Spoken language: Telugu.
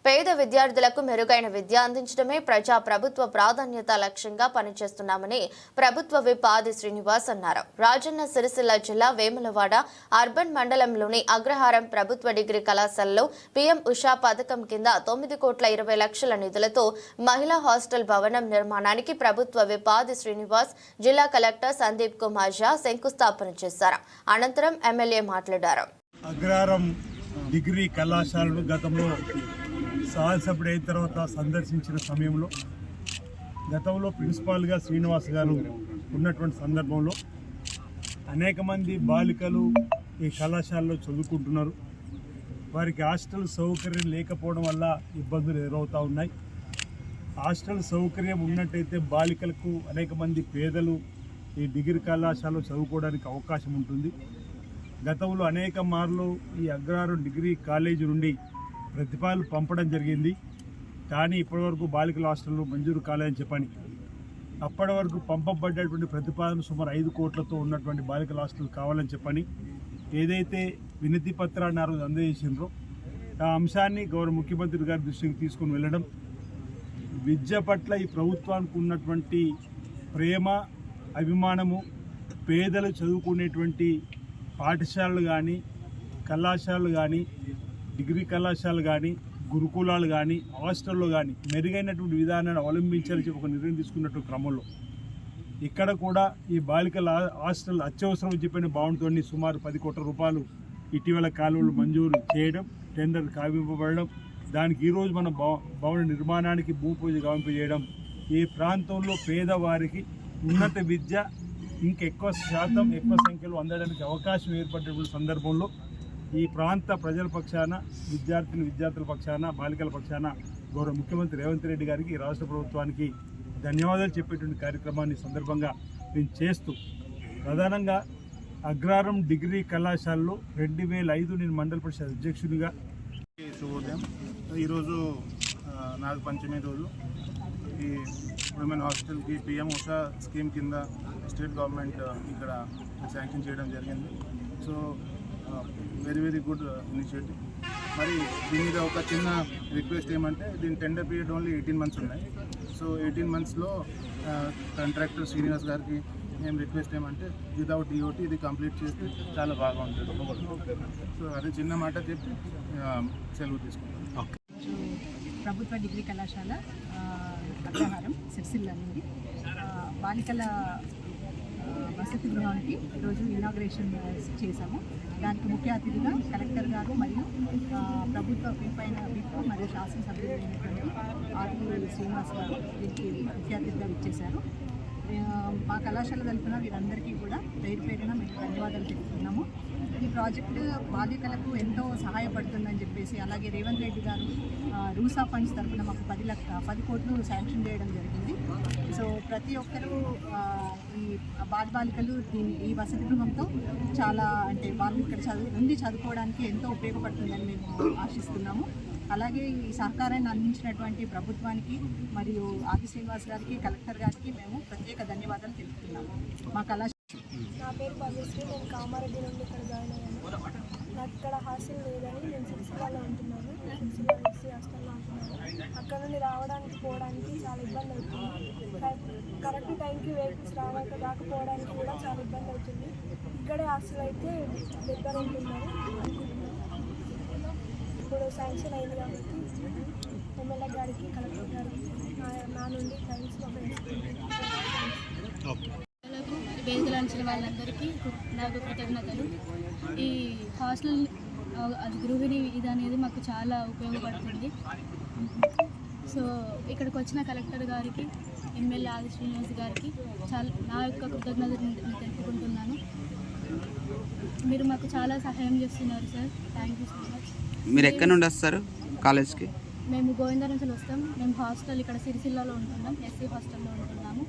పేద విద్యార్థులకు మెరుగైన విద్య అందించడమే ప్రజా ప్రభుత్వ ప్రాధాన్యత లక్ష్యంగా పనిచేస్తున్నామని ప్రభుత్వ విప్ ఆది శ్రీనివాస్ అన్నారు. రాజన్న సిరిసిల్ల జిల్లా వేములవాడ అర్బన్ మండలంలోని అగ్రహారం ప్రభుత్వ డిగ్రీ కళాశాలలో పీఎం ఉషా పథకం కింద 9,20,00,000 నిధులతో మహిళా హాస్టల్ భవనం నిర్మాణానికి ప్రభుత్వ విప్ ఆది శ్రీనివాస్ జిల్లా కలెక్టర్ సందీప్ కుమార్ ఝా శంకుస్థాపన చేశారు. అనంతరం ఎమ్మెల్యే మాట్లాడారు. అగ్రహారం డిగ్రీ కళాశాలను గతంలో శాసనసభ్యుడు అయిన తర్వాత సందర్శించిన సమయంలో గతంలో ప్రిన్సిపాల్గా శ్రీనివాస్ గారు ఉన్నటువంటి సందర్భంలో అనేక మంది బాలికలు ఈ కళాశాలలో చదువుకుంటున్నారు. వారికి హాస్టల్ సౌకర్యం లేకపోవడం వల్ల ఇబ్బందులు ఎదురవుతూ ఉన్నాయి. హాస్టల్ సౌకర్యం ఉన్నట్టయితే బాలికలకు అనేక మంది పేదలు ఈ డిగ్రీ కళాశాలలో చదువుకోవడానికి అవకాశం ఉంటుంది. గతంలో అనేక మార్లు ఈ అగ్రహారం డిగ్రీ కాలేజీ నుండి ప్రతిపాదనలు పంపడం జరిగింది. కానీ ఇప్పటివరకు బాలికల హాస్టల్లో మంజూరు కాలేదని చెప్పని అప్పటి వరకు పంపబడ్డటువంటి ప్రతిపాదన సుమారు 5 కోట్లతో ఉన్నటువంటి బాలికల హాస్టల్ కావాలని చెప్పని ఏదైతే వినతి పత్రాన్ని అందజేసిండ్రో ఆ అంశాన్ని గౌరవ ముఖ్యమంత్రి గారి దృష్టికి తీసుకుని వెళ్ళడం, విద్య పట్ల ఈ ప్రభుత్వానికి ఉన్నటువంటి ప్రేమ అభిమానము, పేదలు చదువుకునేటువంటి పాఠశాలలు కానీ కళాశాలలు కానీ డిగ్రీ కళాశాలలు కానీ గురుకులాలు కానీ హాస్టల్లో కానీ మెరుగైనటువంటి విధానాన్ని అవలంబించాలని చెప్పి ఒక నిర్ణయం తీసుకున్నట్టు క్రమంలో ఇక్కడ కూడా ఈ బాలికల హాస్టల్ అత్యవసరం చెప్పిన భావనతో సుమారు 10 కోట్ల రూపాయలు ఇటీవల కాలువలు మంజూరు చేయడం, టెండర్ కావింపబడడం, దానికి ఈరోజు మన భవన నిర్మాణానికి భూమి పూజ గావింపజేయడం ఈ ప్రాంతంలో పేదవారికి ఉన్నత విద్య ఇంకెక్కువ శాతం ఎక్కువ సంఖ్యలో అందడానికి అవకాశం ఏర్పడినటువంటి సందర్భంలో ఈ ప్రాంత ప్రజల పక్షాన విద్యార్థుల పక్షాన బాలికల పక్షాన గౌరవ ముఖ్యమంత్రి రేవంత్ రెడ్డి గారికి రాష్ట్ర ప్రభుత్వానికి ధన్యవాదాలు చెప్పేటువంటి కార్యక్రమాన్ని సందర్భంగా నేను చేస్తూ ప్రధానంగా అగ్రహారం డిగ్రీ కళాశాలలో 2005 నేను మండల పరిషత్ అధ్యక్షునిగా శుభోదయం. ఈరోజు నాగ పంచమి రోజు ఈ ఉమెన్ హాస్టల్కి పిఎం ఉషా స్కీమ్ కింద స్టేట్ గవర్నమెంట్ ఇక్కడ శాంక్షన్ చేయడం జరిగింది. So very good initiative. మరి దీని మీద ఒక చిన్న రిక్వెస్ట్ ఏమంటే దీని టెండర్ పీరియడ్ ఓన్లీ 18 months ఉన్నాయి. సో 18 monthsలో కాంట్రాక్టర్ శ్రీనివాస్ గారికి మేము రిక్వెస్ట్ ఏమంటే వితౌట్ ఈఓటీ ఇది కంప్లీట్ చేస్తే చాలా బాగా ఉంటుంది. సో అది చిన్న మాట చెప్పి సెలవు తీసుకుంటాం. ప్రభుత్వ డిగ్రీ కళాశాల అగ్రహారం సిరిసిల్ల నుండి బాలికల వసతి గృహానికి ఈరోజు ఇనాగ్రేషన్ చేశాము. దానికి ముఖ్య అతిథిగా కలెక్టర్ గారు మరియు ప్రభుత్వ విప్ మరియు శాసనసభ్యులైనటువంటి ఆది శ్రీనివాస్ గారు దీనికి ముఖ్య అతిథిగా ఇచ్చేశారు. మా కళాశాల తరఫున వీరందరికీ కూడా పేరున మేము ధన్యవాదాలు తెలుపుతున్నాము. ఈ ప్రాజెక్టు బాలికలకు ఎంతో సహాయపడుతుందని చెప్పేసి, అలాగే రేవంత్ రెడ్డి గారు రూసా ఫండ్స్ తరఫున మాకు 10 కోట్లు శాంక్షన్ చేయడం జరిగింది. సో ప్రతి ఒక్కరూ ఈ బాలికలు ఈ వసతి గృహంతో చాలా అంటే వాళ్ళు ఇక్కడ చదువుకోవడానికి ఎంతో ఉపయోగపడుతుందని మేము ఆశిస్తున్నాము. అలాగే ఈ సహకారాన్ని అందించినటువంటి ప్రభుత్వానికి మరియు ఆది శ్రీనివాస్ గారికి, కలెక్టర్ గారికి మేము ప్రత్యేక ధన్యవాదాలు తెలుపుతున్నాము. మా కళాశాల నా పేరు భాగ్యశ్రీ. నేను కామారెడ్డి నుండి ఇక్కడ జాయిన్ అయ్యాను. నాకు ఇక్కడ హాస్టల్ లేదని నేను సిరిసిల్లలో ఉంటున్నాను. సిరిసిల్ల ఎస్సీ హాస్టల్లో ఉంటున్నాను. అక్కడ నుండి రావడానికి పోవడానికి చాలా ఇబ్బంది అవుతుంది. కరెక్ట్ టైంకి వెహికల్స్ రాకపోవడానికి కూడా చాలా ఇబ్బంది అవుతుంది. ఇక్కడే హాస్టల్ అయితే దగ్గర ఉంటున్నారు. ఇప్పుడు శాంక్షన్ అయింది కాబట్టి ఎమ్మెల్యే గారికి, కలెక్టర్ గారికి నా నుండి థ్యాంక్స్. మా ఫ్రెండ్స్ వేదికలంచిన వాళ్ళందరికీ నాకు కృతజ్ఞతలు. ఈ హాస్టల్ గృహిణి ఇది అనేది మాకు చాలా ఉపయోగపడుతుంది. సో ఇక్కడికి వచ్చిన కలెక్టర్ గారికి, ఎమ్మెల్యే ఆది శ్రీనివాస్ గారికి నా యొక్క కృతజ్ఞతలు తెలుపుకుంటున్నాను. మీరు మాకు చాలా సహాయం చేస్తున్నారు sir. Thank you so much. మీరు ఎక్కడి నుండి వస్తారు కాలేజ్కి? మేము గోవింద నుంచి వస్తాం. మేము హాస్టల్ ఇక్కడ సిరిసిల్లలో ఉంటున్నాం, ఎస్సీ హాస్టల్లో ఉంటున్నాము.